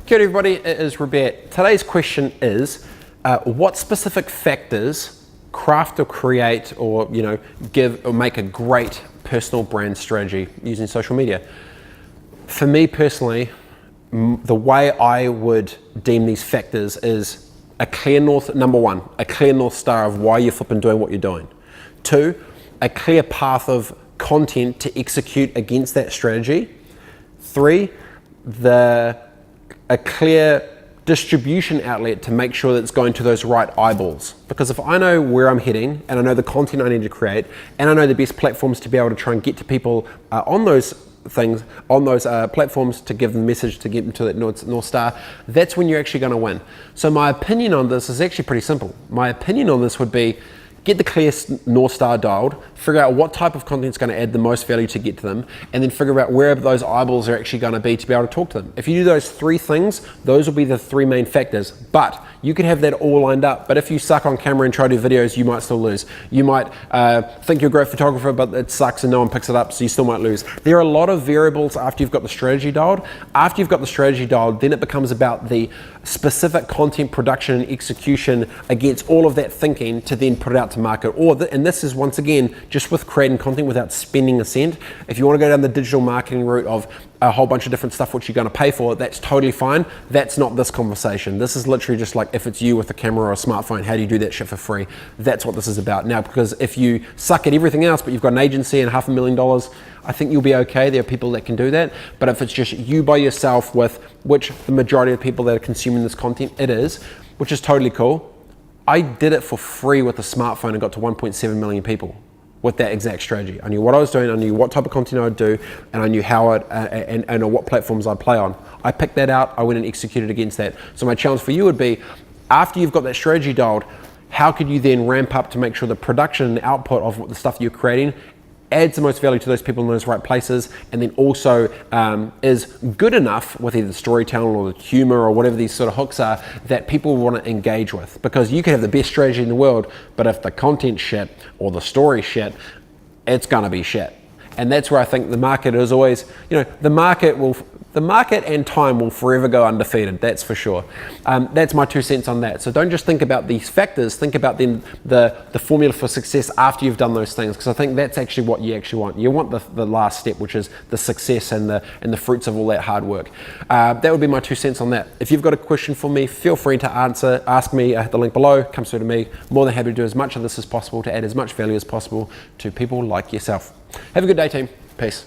Kia ora everybody, it is Robett. Today's question is, what specific factors craft or create or give or make a great personal brand strategy using social media? For me personally, the way I would deem these factors is a clear number one, a clear north star of why you're flipping doing what you're doing. Two, a clear path of content to execute against that strategy. Three, a clear distribution outlet to make sure that it's going to those right eyeballs. Because if I know where I'm heading and I know the content I need to create and I know the best platforms to be able to try and get to people on those things, on those platforms to give them the message to get them to that North Star, that's when you're actually going to win. So my opinion on this is actually pretty simple. My opinion on this would be, get the clear North Star dialed, figure out what type of content is going to add the most value to get to them, and then figure out where those eyeballs are actually going to be able to talk to them. If you do those three things, those will be the three main factors. But you can have that all lined up, but if you suck on camera and try to do videos, you might still lose. You might think you're a great photographer, but it sucks and no one picks it up, so you still might lose. There are a lot of variables after you've got the strategy dialed. After you've got the strategy dialed, then it becomes about the specific content production and execution against all of that thinking to then put it out to market. And this is, once again, just with creating content without spending a cent. If you want to go down the digital marketing route of a whole bunch of different stuff which you're going to pay for, that's totally fine. That's not this conversation. This is literally just like, if it's you with a camera or a smartphone, how do you do that shit for free? That's what this is about. Now, because if you suck at everything else, but you've got an agency and $500,000, I think you'll be okay. There are people that can do that. But if it's just you by yourself, with which the majority of people that are consuming this content, it is, which is totally cool. I did it for free with a smartphone and got to 1.7 million people with that exact strategy. I knew what I was doing, I knew what type of content I would do, and I knew how and what platforms I'd play on. I picked that out, I went and executed against that. So my challenge for you would be, after you've got that strategy dialed, how could you then ramp up to make sure the production and output of the stuff that you're creating adds the most value to those people in those right places, and then also is good enough with either the storytelling or the humor or whatever these sort of hooks are that people want to engage with. Because you can have the best strategy in the world, but if the content's shit or the story's shit, it's gonna be shit. And that's where I think the market is always, the market and time will forever go undefeated, that's for sure. That's my 2 cents on that. So don't just think about these factors, think about then the formula for success after you've done those things, because I think that's actually what you actually want. You want the last step, which is the success and the fruits of all that hard work. That would be my 2 cents on that. If you've got a question for me, feel free to ask me at the link below, comes through to me. More than happy to do as much of this as possible to add as much value as possible to people like yourself. Have a good day, team. Peace.